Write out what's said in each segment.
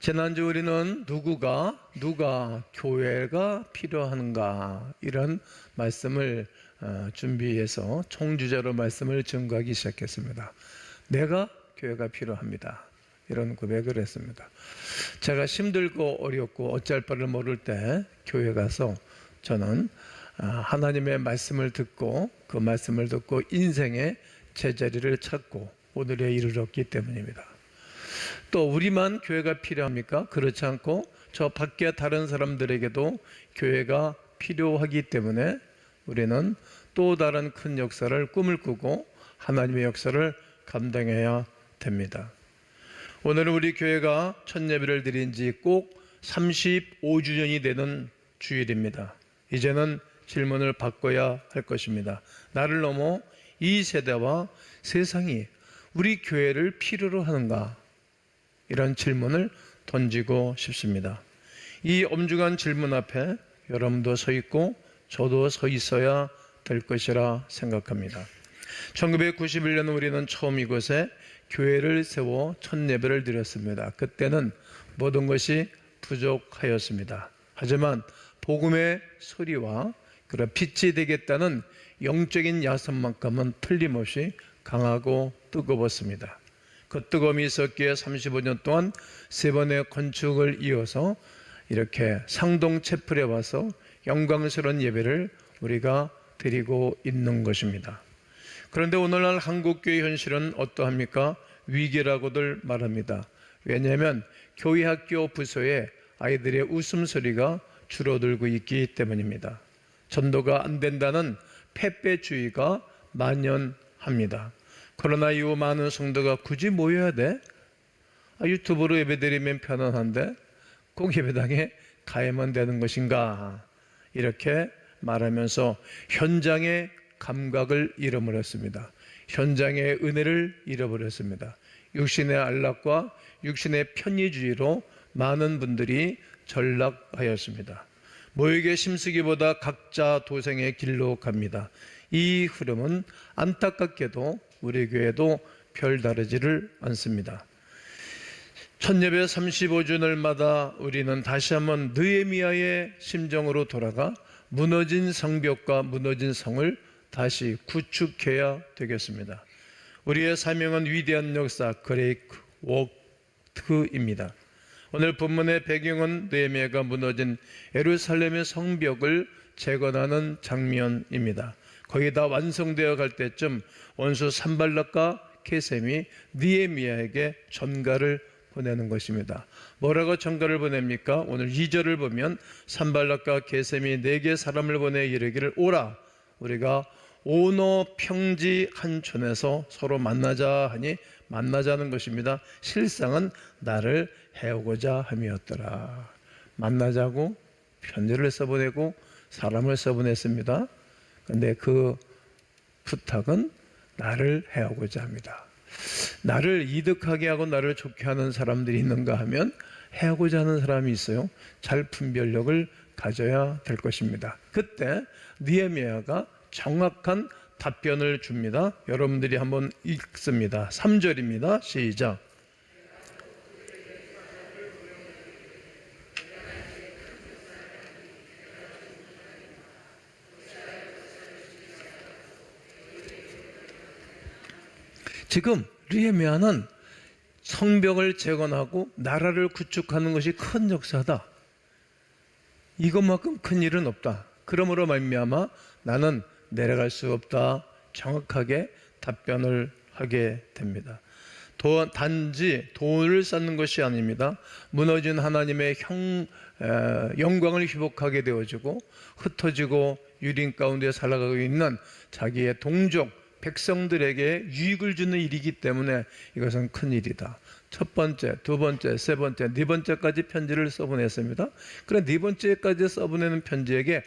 지난주 우리는 누가 교회가 필요한가 이런 말씀을 준비해서 총주제로 말씀을 증거하기 시작했습니다. 내가 교회가 필요합니다. 이런 고백을 했습니다. 제가 힘들고 어렵고 어찌할 바를 모를 때 교회 가서 저는 하나님의 말씀을 듣고 그 말씀을 듣고 인생의 제자리를 찾고 오늘에 이르렀기 때문입니다. 또 우리만 교회가 필요합니까? 그렇지 않고 저 밖에 다른 사람들에게도 교회가 필요하기 때문에 우리는 또 다른 큰 역사를 꿈을 꾸고 하나님의 역사를 감당해야 됩니다. 오늘은 우리 교회가 첫 예배를 드린 지 꼭 35주년이 되는 주일입니다. 이제는 질문을 바꿔야 할 것입니다. 나를 넘어 이 세대와 세상이 우리 교회를 필요로 하는가? 이런 질문을 던지고 싶습니다. 이 엄중한 질문 앞에 여러분도 서 있고 저도 서 있어야 될 것이라 생각합니다. 1991년 우리는 처음 이곳에 교회를 세워 첫 예배를 드렸습니다. 그때는 모든 것이 부족하였습니다. 하지만 복음의 소리와 그런 빛이 되겠다는 영적인 야선만큼은 틀림없이 강하고 뜨거웠습니다. 그 뜨거움이 있었기에 35년 동안 세 번의 건축을 이어서 이렇게 상동 채플에 와서 영광스러운 예배를 우리가 드리고 있는 것입니다. 그런데 오늘날 한국교회 현실은 어떠합니까? 위기라고들 말합니다. 왜냐하면 교회 학교 부서에 아이들의 웃음소리가 줄어들고 있기 때문입니다. 전도가 안 된다는 패배주의가 만연합니다. 코로나 이후 많은 성도가 굳이 모여야 돼? 유튜브로 예배드리면 편안한데 꼭 예배당에 가야만 되는 것인가? 이렇게 말하면서 현장의 감각을 잃어버렸습니다. 현장의 은혜를 잃어버렸습니다. 육신의 안락과 육신의 편의주의로 많은 분들이 전락하였습니다. 모욕의 심쓰기보다 각자 도생의 길로 갑니다. 이 흐름은 안타깝게도 우리 교회도 별다르지를 않습니다. 첫 예배 35주년마다 우리는 다시 한번 느헤미야의 심정으로 돌아가 무너진 성벽과 무너진 성을 다시 구축해야 되겠습니다. 우리의 사명은 위대한 역사 그레이트 워크입니다. 오늘 본문의 배경은 느헤미야가 무너진 예루살렘의 성벽을 재건하는 장면입니다. 거의 다 완성되어 갈 때쯤 원수 산발락과 게셈이 느헤미야에게 전가를 보내는 것입니다. 뭐라고 전가를 보냅니까? 오늘 2절을 보면 산발락과 게셈이 내게 사람을 보내 이르기를 오라 우리가 오노 평지 한촌에서 서로 만나자 하니 만나자는 것입니다. 실상은 나를 해오고자 함이었더라. 만나자고 편지를 써보내고 사람을 써보냈습니다. 그런데 그 부탁은 나를 해오고자 합니다. 나를 이득하게 하고 나를 좋게 하는 사람들이 있는가 하면 해오고자 하는 사람이 있어요. 잘 분별력을 가져야 될 것입니다. 그때 느헤미야가 정확한 답변을 줍니다. 여러분들이 한번 읽습니다. 3절입니다. 시작. 지금 느헤미야는 성벽을 재건하고 나라를 구축하는 것이 큰 역사다. 이것만큼 큰 일은 없다. 그러므로 말미암아 나는 내려갈 수 없다. 정확하게 답변을 하게 됩니다. 단지 돈을 쌓는 것이 아닙니다. 무너진 하나님의 영광을 회복하게 되어지고 흩어지고 유린 가운데 살아가고 있는 자기의 동족 백성들에게 유익을 주는 일이기 때문에 이것은 큰 일이다. 첫 번째, 두 번째, 세 번째, 네 번째까지 편지를 써보냈습니다. 그래 네 번째까지 써보내는 편지에게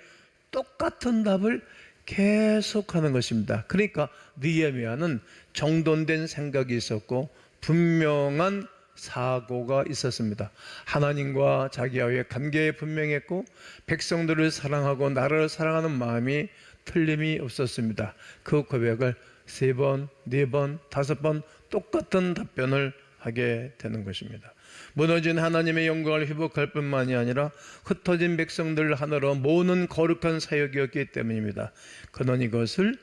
똑같은 답을 계속하는 것입니다. 그러니까 느헤미야는 정돈된 생각이 있었고 분명한 사고가 있었습니다. 하나님과 자기와의 관계에 분명했고 백성들을 사랑하고 나라를 사랑하는 마음이 틀림이 없었습니다. 그 고백을 3번, 4번, 5번 똑같은 답변을 하게 되는 것입니다. 무너진 하나님의 영광을 회복할 뿐만이 아니라 흩어진 백성들을 하나로 모으는 거룩한 사역이었기 때문입니다. 그는 이것을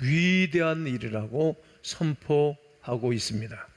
위대한 일이라고 선포하고 있습니다.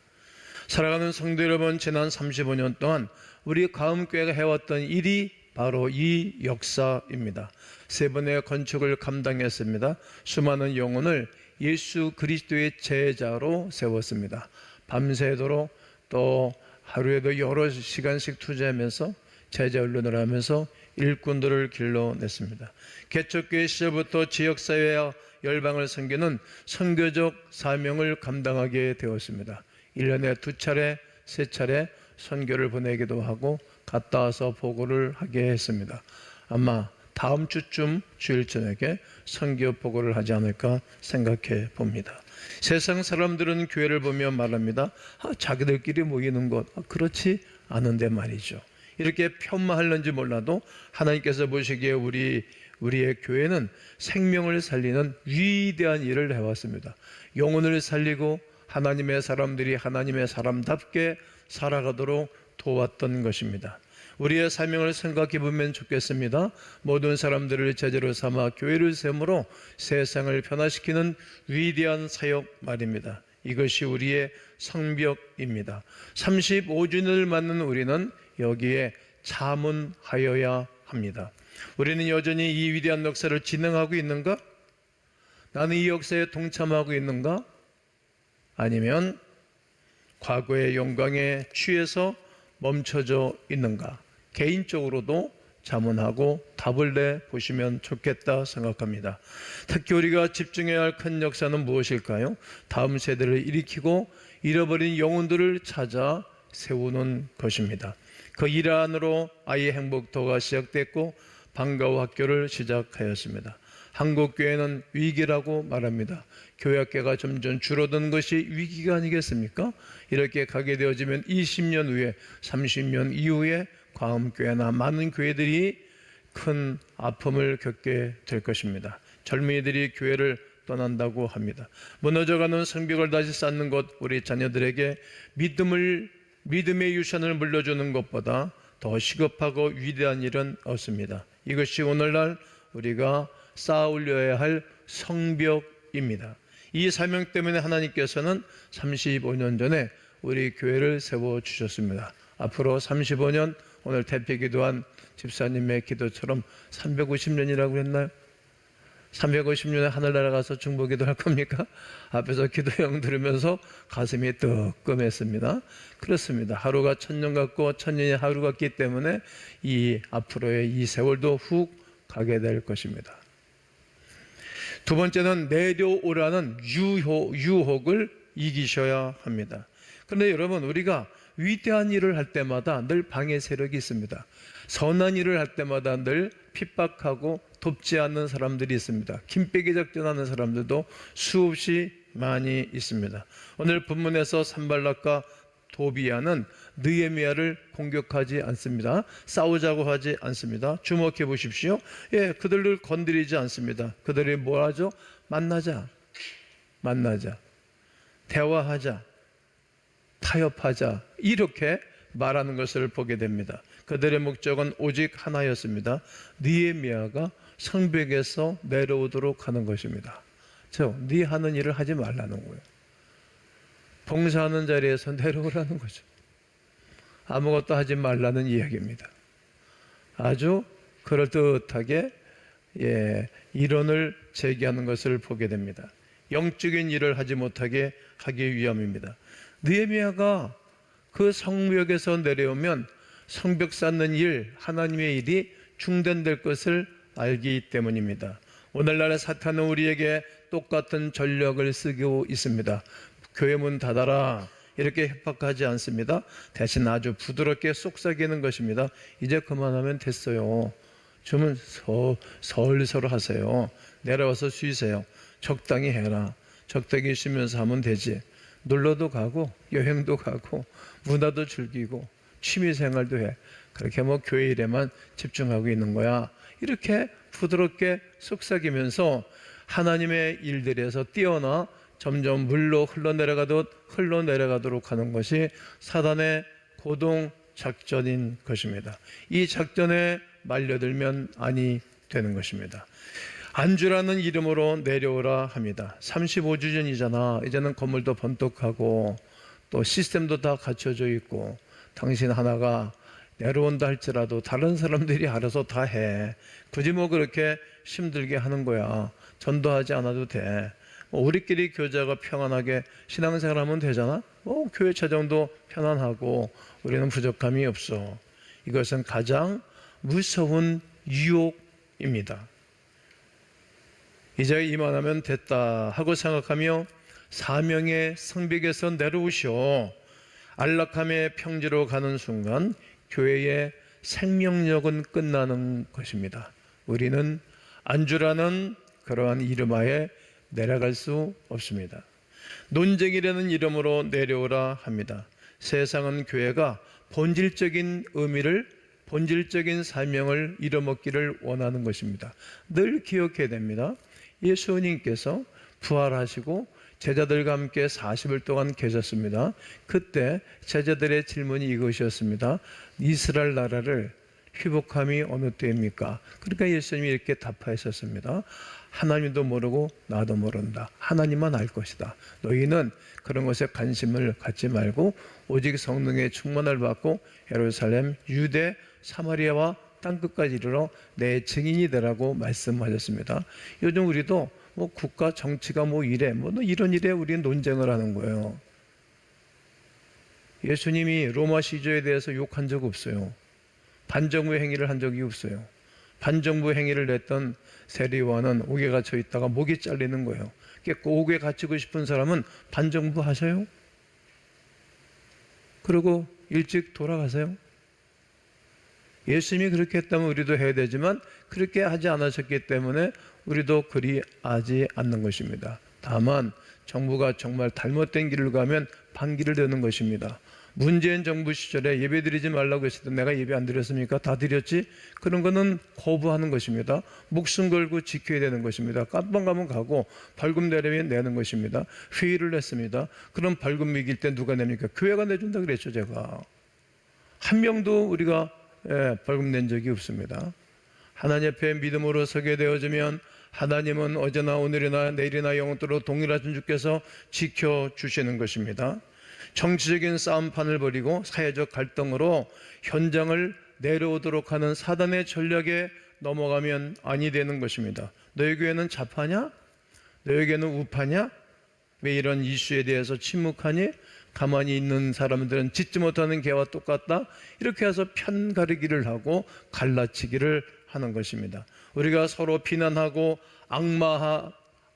살아가는 성도 여러분, 지난 35년 동안 우리 가음교회가 해왔던 일이 바로 이 역사입니다. 3번의 건축을 감당했습니다. 수많은 영혼을 예수 그리스도의 제자로 세웠습니다. 밤새도록 또 하루에도 여러 시간씩 투자하면서 제자 훈련을 하면서 일꾼들을 길러냈습니다. 개척교회 시절부터 지역사회와 열방을 섬기는 선교적 사명을 감당하게 되었습니다. 1년에 2차례, 3차례 선교를 보내기도 하고 갔다 와서 보고를 하게 했습니다. 아마 다음 주쯤 주일 저녁에 선교 보고를 하지 않을까 생각해 봅니다. 세상 사람들은 교회를 보며 말합니다. 자기들끼리 모이는 것, 그렇지 않은데 말이죠. 이렇게 폄하하는지 몰라도 하나님께서 보시기에 우리의 교회는 생명을 살리는 위대한 일을 해왔습니다. 영혼을 살리고 하나님의 사람들이 하나님의 사람답게 살아가도록 도왔던 것입니다. 우리의 사명을 생각해 보면 좋겠습니다. 모든 사람들을 제자로 삼아 교회를 세우므로 세상을 변화시키는 위대한 사역 말입니다. 이것이 우리의 성벽입니다. 35주년을 맞는 우리는 여기에 자문하여야 합니다. 우리는 여전히 이 위대한 역사를 진행하고 있는가? 나는 이 역사에 동참하고 있는가? 아니면 과거의 영광에 취해서 멈춰져 있는가? 개인적으로도 자문하고 답을 내보시면 좋겠다 생각합니다. 특히 우리가 집중해야 할 큰 역사는 무엇일까요? 다음 세대를 일으키고 잃어버린 영혼들을 찾아 세우는 것입니다. 그 일 안으로 아이의 행복터가 시작됐고 방과후 학교를 시작하였습니다. 한국교회는 위기라고 말합니다. 교회학교가 점점 줄어드는 것이 위기가 아니겠습니까? 이렇게 가게 되어지면 20년 후에 30년 이후에 과음교회나 많은 교회들이 큰 아픔을 겪게 될 것입니다. 젊은이들이 교회를 떠난다고 합니다. 무너져가는 성벽을 다시 쌓는 것, 우리 자녀들에게 믿음의 유산을 물려주는 것보다 더 시급하고 위대한 일은 없습니다. 이것이 오늘날 우리가 쌓아올려야 할 성벽입니다. 이 사명 때문에 하나님께서는 35년 전에 우리 교회를 세워주셨습니다. 앞으로 35년, 오늘 대표 기도한 집사님의 기도처럼 350년이라고 했나요? 350년에 하늘나라 가서 중보기도 할 겁니까? 앞에서 기도형 들으면서 가슴이 뜨끔했습니다. 그렇습니다. 하루가 1000년 같고 1000년이 하루 같기 때문에 이 앞으로의 이 세월도 훅 가게 될 것입니다. 두 번째는 내려오라는 유혹을 이기셔야 합니다. 그런데 여러분, 우리가 위대한 일을 할 때마다 늘 방해 세력이 있습니다. 선한 일을 할 때마다 늘 핍박하고 돕지 않는 사람들이 있습니다. 김빼기 작전하는 사람들도 수없이 많이 있습니다. 오늘 본문에서 산발락과 도비아는 느헤미야를 공격하지 않습니다. 싸우자고 하지 않습니다. 주목해 보십시오. 그들을 건드리지 않습니다. 그들이 뭘 하죠? 만나자, 대화하자, 타협하자, 이렇게 말하는 것을 보게 됩니다. 그들의 목적은 오직 하나였습니다. 느헤미야가 성벽에서 내려오도록 하는 것입니다. 네 하는 일을 하지 말라는 거예요. 봉사하는 자리에서 내려오라는 거죠. 아무것도 하지 말라는 이야기입니다. 아주 그럴듯하게 이론을 제기하는 것을 보게 됩니다. 영적인 일을 하지 못하게 하기 위함입니다. 느헤미야가 그 성벽에서 내려오면 성벽 쌓는 일, 하나님의 일이 중단될 것을 알기 때문입니다. 오늘날의 사탄은 우리에게 똑같은 전략을 쓰고 있습니다. 교회 문 닫아라, 이렇게 협박하지 않습니다. 대신 아주 부드럽게 속삭이는 것입니다. 이제 그만하면 됐어요. 좀 설설 하세요. 내려와서 쉬세요. 적당히 해라. 적당히 쉬면서 하면 되지. 놀러도 가고 여행도 가고 문화도 즐기고 취미생활도 해. 그렇게 교회 일에만 집중하고 있는 거야. 이렇게 부드럽게 속삭이면서 하나님의 일들에서 뛰어나 점점 물로 흘러내려가도록 하는 것이 사단의 고동 작전인 것입니다. 이 작전에 말려들면 아니 되는 것입니다. 안주라는 이름으로 내려오라 합니다. 35주 전이잖아. 이제는 건물도 번떡하고 또 시스템도 다 갖춰져 있고 당신 하나가 내려온다 할지라도 다른 사람들이 알아서 다 해. 굳이 뭐 그렇게 힘들게 하는 거야. 전도하지 않아도 돼. 우리끼리 교제가 평안하게 신앙생활하면 되잖아. 교회 재정도 편안하고 우리는 부족함이 없어. 이것은 가장 무서운 유혹입니다. 이제 이만하면 됐다 하고 생각하며 사명의 성벽에서 내려오시오. 안락함의 평지로 가는 순간 교회의 생명력은 끝나는 것입니다. 우리는 안주라는 그러한 이름하에 내려갈 수 없습니다. 논쟁이라는 이름으로 내려오라 합니다. 세상은 교회가 본질적인 의미를, 본질적인 사명을 잃어먹기를 원하는 것입니다. 늘 기억해야 됩니다. 예수님께서 부활하시고 제자들과 함께 40일 동안 계셨습니다. 그때 제자들의 질문이 이것이었습니다. 이스라엘 나라를 회복함이 어느 때입니까? 그러니까 예수님이 이렇게 답하셨습니다. 하나님도 모르고 나도 모른다. 하나님만 알 것이다. 너희는 그런 것에 관심을 갖지 말고 오직 성령의 충만을 받고 예루살렘, 유대, 사마리아와 땅끝까지 이르러 내 증인이 되라고 말씀하셨습니다. 요즘 우리도 국가 정치가 이래 이런 일에 우리는 논쟁을 하는 거예요. 예수님이 로마 시조에 대해서 욕한 적 없어요. 반정부 행위를 한 적이 없어요. 반정부 행위를 냈던 세리와는 옥에 갇혀 있다가 목이 잘리는 거예요. 옥에 갇히고 싶은 사람은 반정부 하세요. 그리고 일찍 돌아가세요. 예수님이 그렇게 했다면 우리도 해야 되지만 그렇게 하지 않으셨기 때문에 우리도 그리 하지 않는 것입니다. 다만 정부가 정말 잘못된 길을 가면 반기를 드는 것입니다. 문재인 정부 시절에 예배 드리지 말라고 했을 때 내가 예배 안 드렸습니까? 다 드렸지? 그런 거는 거부하는 것입니다. 목숨 걸고 지켜야 되는 것입니다. 깜빵 가면 가고 벌금 내려면 내는 것입니다. 회의를 냈습니다. 그럼 벌금 매길 때 누가 냅니까? 교회가 내준다 그랬죠. 제가 한 명도 우리가 벌금 낸 적이 없습니다. 하나님 앞에 믿음으로 서게 되어지면 하나님은 어제나 오늘이나 내일이나 영원토록 동일하신 주께서 지켜주시는 것입니다. 정치적인 싸움판을 벌이고 사회적 갈등으로 현장을 내려오도록 하는 사단의 전략에 넘어가면 아니 되는 것입니다. 너희 교회는 좌파냐? 너희에게는 우파냐? 왜 이런 이슈에 대해서 침묵하니? 가만히 있는 사람들은 짓지 못하는 개와 똑같다? 이렇게 해서 편 가르기를 하고 갈라치기를 하는 것입니다. 우리가 서로 비난하고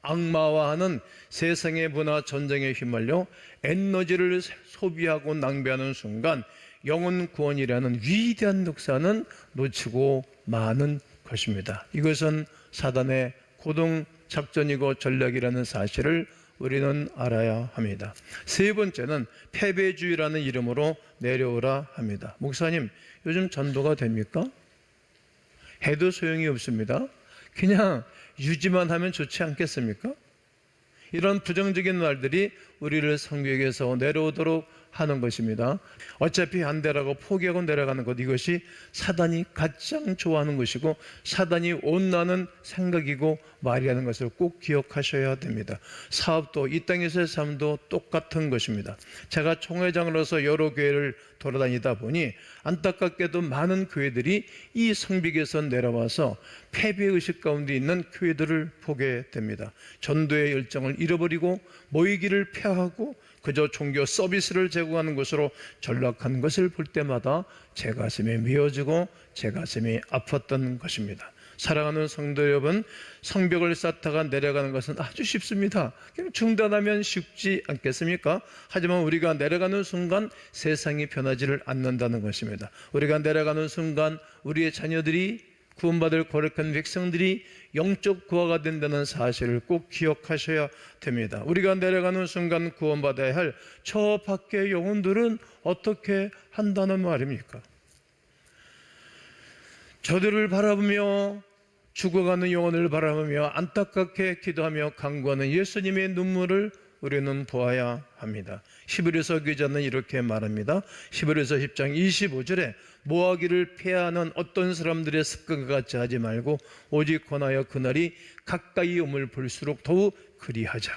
악마화하는 세상의 문화 전쟁에 휘말려 에너지를 소비하고 낭비하는 순간 영혼 구원이라는 위대한 역사는 놓치고 마는 것입니다. 이것은 사단의 고동 작전이고 전략이라는 사실을 우리는 알아야 합니다. 세 번째는 패배주의라는 이름으로 내려오라 합니다. 목사님, 요즘 전도가 됩니까? 해도 소용이 없습니다. 그냥 유지만 하면 좋지 않겠습니까? 이런 부정적인 말들이 우리를 성벽에서 내려오도록 하는 것입니다. 어차피 안 되라고 포기하고 내려가는 것, 이것이 사단이 가장 좋아하는 것이고 사단이 원하는 생각이고 말이라는 것을 꼭 기억하셔야 됩니다. 사업도 이 땅에서의 삶도 똑같은 것입니다. 제가 총회장으로서 여러 교회를 돌아다니다 보니 안타깝게도 많은 교회들이 이 성벽에서 내려와서 패배의식 가운데 있는 교회들을 보게 됩니다. 전도의 열정을 잃어버리고 모이기를 폐하고 그저 종교 서비스를 제공하는 것으로 전락한 것을 볼 때마다 제 가슴이 미어지고 제 가슴이 아팠던 것입니다. 사랑하는 성도 여러분, 성벽을 쌓다가 내려가는 것은 아주 쉽습니다. 그냥 중단하면 쉽지 않겠습니까? 하지만 우리가 내려가는 순간 세상이 변하지를 않는다는 것입니다. 우리가 내려가는 순간 우리의 자녀들이 구원받을 거룩한 백성들이 영적 구화가 된다는 사실을 꼭 기억하셔야 됩니다. 우리가 내려가는 순간 구원받아야 할 저 밖의 영혼들은 어떻게 한다는 말입니까? 저들을 바라보며 죽어가는 영혼을 바라보며 안타깝게 기도하며 간구하는 예수님의 눈물을 우리는 보아야 합니다. 히브리서 기자는 이렇게 말합니다. 히브리서 10장 25절에 모하기를 폐하는 어떤 사람들의 습관과 같이 하지 말고 오직 권하여 그날이 가까이 om을 볼수록 더욱 그리하자.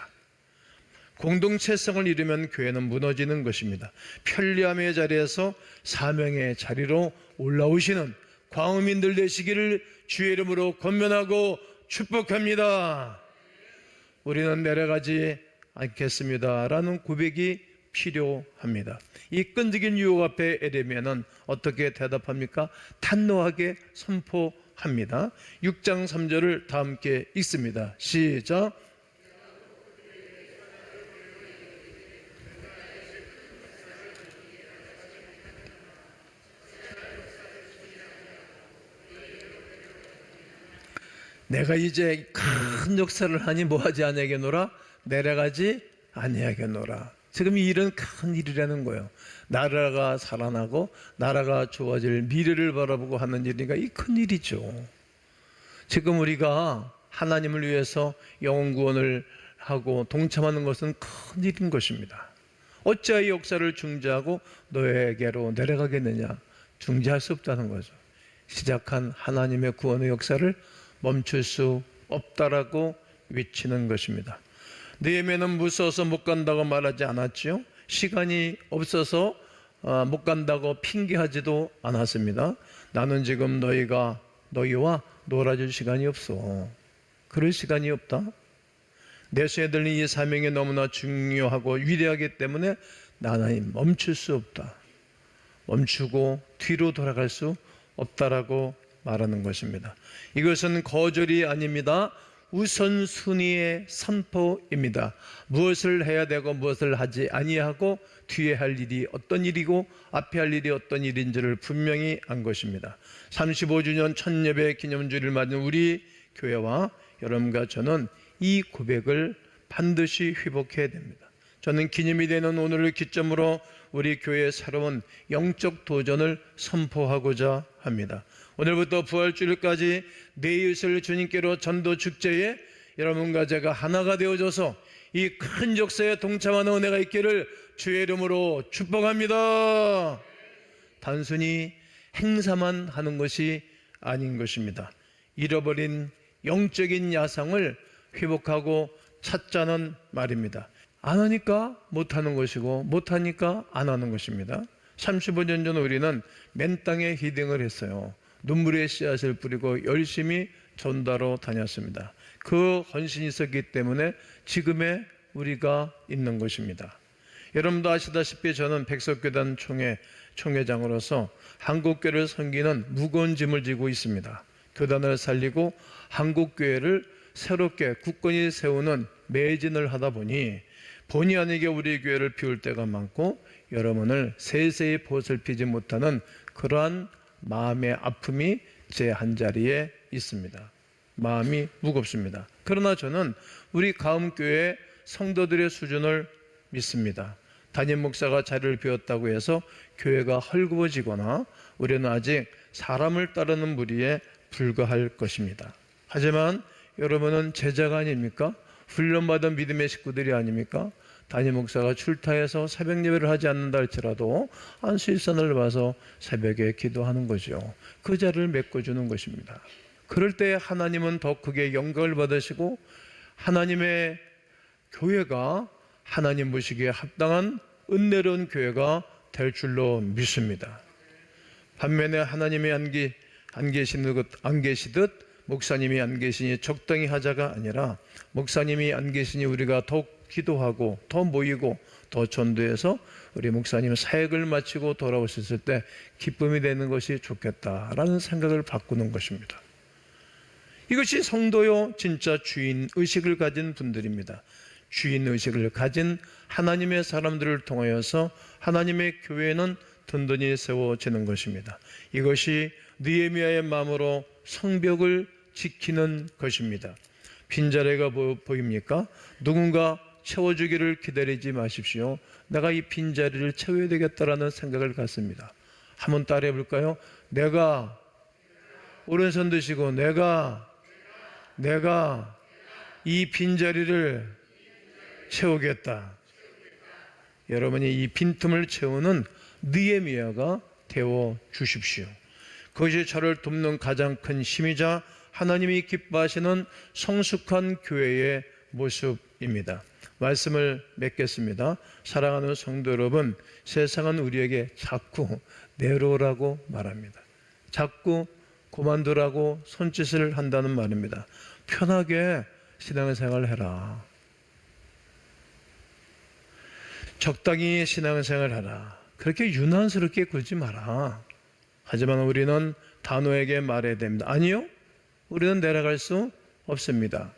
공동체성을 잃으면 교회는 무너지는 것입니다. 편리함의 자리에서 사명의 자리로 올라오시는 광음인들 되시기를 주의 이름으로 권면하고 축복합니다. 우리는 내려가지 않겠습니다 라는 고백이 필요합니다. 이 끈질긴 유혹 앞에 에레미야는 어떻게 대답합니까? 단호하게 선포합니다. 6장 3절을 다 함께 읽습니다. 시작. 내가 이제 큰 역사를 하니 뭐하지 아니하겠노라? 내려가지 아니하겠노라. 지금 이 일은 큰 일이라는 거예요. 나라가 살아나고 나라가 좋아질 미래를 바라보고 하는 일이니까 이 큰 일이죠. 지금 우리가 하나님을 위해서 영혼 구원을 하고 동참하는 것은 큰 일인 것입니다. 어찌하여 이 역사를 중지하고 너에게로 내려가겠느냐? 중지할 수 없다는 거죠. 시작한 하나님의 구원의 역사를 멈출 수 없다라고 외치는 것입니다. 느헤미야는 무서워서 못 간다고 말하지 않았지요. 시간이 없어서 못 간다고 핑계하지도 않았습니다. 나는 지금 너희와 놀아줄 시간이 없어. 그럴 시간이 없다. 내 손에 들린 이 사명이 너무나 중요하고 위대하기 때문에 나는 멈출 수 없다. 멈추고 뒤로 돌아갈 수 없다라고 말하는 것입니다. 이것은 거절이 아닙니다. 우선순위의 선포입니다. 무엇을 해야 되고 무엇을 하지 아니하고 뒤에 할 일이 어떤 일이고 앞에 할 일이 어떤 일인지를 분명히 안 것입니다. 35주년 천예배 기념주를 맞은 우리 교회와 여러분과 저는 이 고백을 반드시 회복해야 됩니다. 저는 기념이 되는 오늘을 기점으로 우리 교회의 새로운 영적 도전을 선포하고자 합니다. 오늘부터 부활주일까지 내 이웃을 주님께로 전도 축제에 여러분과 제가 하나가 되어져서 이 큰 역사에 동참하는 은혜가 있기를 주의 이름으로 축복합니다. 단순히 행사만 하는 것이 아닌 것입니다. 잃어버린 영적인 야성을 회복하고 찾자는 말입니다. 안 하니까 못하는 것이고 못하니까 안 하는 것입니다. 35년 전 우리는 맨 땅에 히딩을 했어요. 눈물의 씨앗을 뿌리고 열심히 전도하러 다녔습니다. 그 헌신이 있었기 때문에 지금의 우리가 있는 것입니다. 여러분도 아시다시피 저는 백석교단 총회장으로서 한국교회를 섬기는 무거운 짐을 지고 있습니다. 교단을 살리고 한국교회를 새롭게 굳건히 세우는 매진을 하다 보니 본의 아니게 우리 교회를 비울 때가 많고 여러분을 세세히 보살피지 못하는 그러한 마음의 아픔이 제 한자리에 있습니다. 마음이 무겁습니다. 그러나 저는 우리 가음교회 성도들의 수준을 믿습니다. 담임 목사가 자리를 비웠다고 해서 교회가 헐거워지거나 우리는 아직 사람을 따르는 무리에 불과할 것입니다. 하지만 여러분은 제자가 아닙니까? 훈련받은 믿음의 식구들이 아닙니까? 담임 목사가 출타해서 새벽 예배를 하지 않는다 할지라도 안수일선을 봐서 새벽에 기도하는 거죠. 그 자리를 메꿔주는 것입니다. 그럴 때 하나님은 더 크게 영광을 받으시고 하나님의 교회가 하나님 보시기에 합당한 은혜로운 교회가 될 줄로 믿습니다. 반면에 하나님이 안 계시듯 목사님이 안 계시니 적당히 하자가 아니라 목사님이 안 계시니 우리가 더 기도하고 더 모이고 더 전도해서 우리 목사님 사역을 마치고 돌아오셨을 때 기쁨이 되는 것이 좋겠다라는 생각을 바꾸는 것입니다. 이것이 성도요 진짜 주인의식을 가진 분들입니다. 주인의식을 가진 하나님의 사람들을 통하여서 하나님의 교회는 든든히 세워지는 것입니다. 이것이 느헤미야의 마음으로 성벽을 지키는 것입니다. 빈자리가 보입니까? 누군가 채워주기를 기다리지 마십시오. 내가 이 빈자리를 채워야 되겠다라는 생각을 갖습니다. 한번 따라해 볼까요? 내가 오른손 드시고 내가 이 빈자리를 채우겠다. 여러분이 이 빈틈을 채우는 느헤미야가 되어 주십시오. 그것이 저를 돕는 가장 큰 힘이자 하나님이 기뻐하시는 성숙한 교회의 모습입니다. 말씀을 맺겠습니다. 사랑하는 성도 여러분, 세상은 우리에게 자꾸 내려오라고 말합니다. 자꾸 그만두라고 손짓을 한다는 말입니다. 편하게 신앙생활 해라. 적당히 신앙생활 하라. 그렇게 유난스럽게 굴지 마라. 하지만 우리는 단호하게 말해야 됩니다. 아니요, 우리는 내려갈 수 없습니다.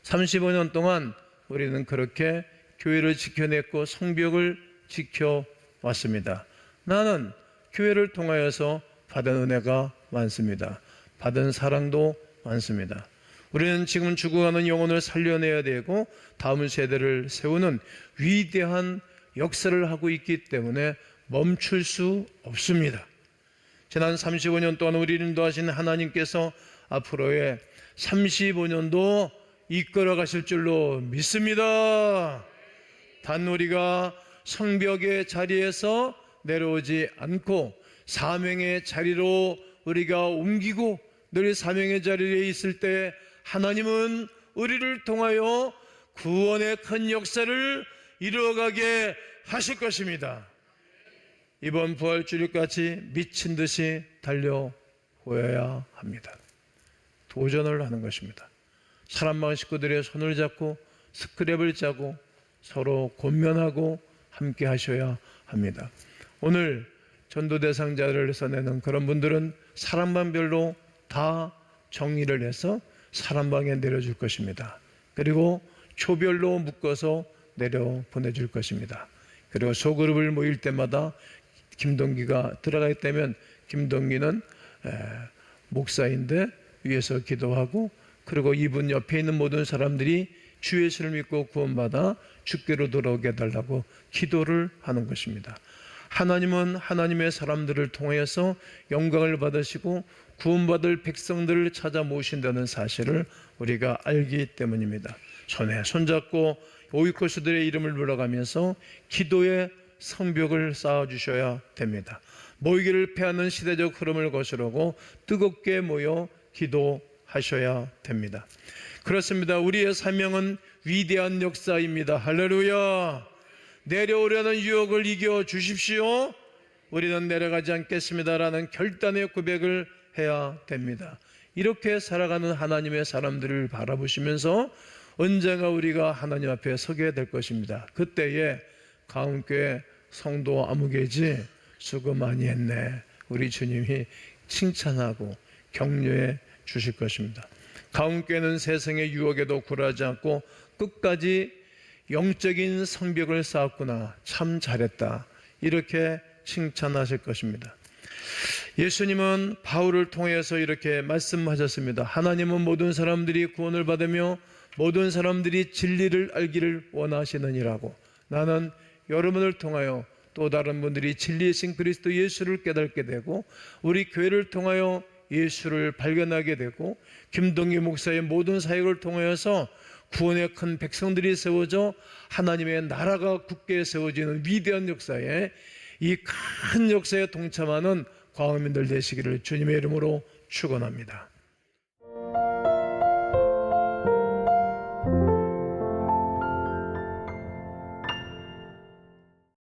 35년 동안 우리는 그렇게 교회를 지켜냈고 성벽을 지켜왔습니다. 나는 교회를 통하여서 받은 은혜가 많습니다. 받은 사랑도 많습니다. 우리는 지금 죽어가는 영혼을 살려내야 되고 다음 세대를 세우는 위대한 역사를 하고 있기 때문에 멈출 수 없습니다. 지난 35년 동안 우리를 인도하신 하나님께서 앞으로의 35년도 이끌어 가실 줄로 믿습니다. 단 우리가 성벽의 자리에서 내려오지 않고 사명의 자리로 우리가 옮기고 늘 사명의 자리에 있을 때 하나님은 우리를 통하여 구원의 큰 역사를 이루어가게 하실 것입니다. 이번 부활주일까지 미친 듯이 달려보여야 합니다. 도전을 하는 것입니다. 사람방 식구들의 손을 잡고 스크랩을 짜고 서로 권면하고 함께 하셔야 합니다. 오늘 전도 대상자를 써내는 그런 분들은 사람방별로 다 정리를 해서 사람방에 내려줄 것입니다. 그리고 초별로 묶어서 내려 보내줄 것입니다. 그리고 소그룹을 모일 때마다 김동기가 들어가 있다면 김동기는 목사인데 위에서 기도하고, 그리고 이분 옆에 있는 모든 사람들이 주 예수를 믿고 구원받아 주께로 돌아오게 해달라고 기도를 하는 것입니다. 하나님은 하나님의 사람들을 통해서 영광을 받으시고 구원받을 백성들을 찾아 모으신다는 사실을 우리가 알기 때문입니다. 손에 손잡고 오이코스들의 이름을 불러가면서 기도의 성벽을 쌓아주셔야 됩니다. 모이기를 패하는 시대적 흐름을 거스르고 뜨겁게 모여 기도하셔야 됩니다. 그렇습니다. 우리의 사명은 위대한 역사입니다. 할렐루야. 내려오려는 유혹을 이겨 주십시오. 우리는 내려가지 않겠습니다라는 결단의 고백을 해야 됩니다. 이렇게 살아가는 하나님의 사람들을 바라보시면서 언젠가 우리가 하나님 앞에 서게 될 것입니다. 그때에 가운교회 성도 아무개지 수고 많이 했네, 우리 주님이 칭찬하고 격려해 주실 것입니다. 가운교회는 세상의 유혹에도 굴하지 않고 끝까지 영적인 성벽을 쌓았구나, 참 잘했다, 이렇게 칭찬하실 것입니다. 예수님은 바울을 통해서 이렇게 말씀하셨습니다. 하나님은 모든 사람들이 구원을 받으며 모든 사람들이 진리를 알기를 원하시느니라고. 나는 여러분을 통하여 또 다른 분들이 진리이신 그리스도 예수를 깨닫게 되고 우리 교회를 통하여 예수를 발견하게 되고 김동기 목사의 모든 사역을 통하여서 구원의 큰 백성들이 세워져 하나님의 나라가 굳게 세워지는 위대한 역사에, 이 큰 역사에 동참하는 광화민들 되시기를 주님의 이름으로 축원합니다.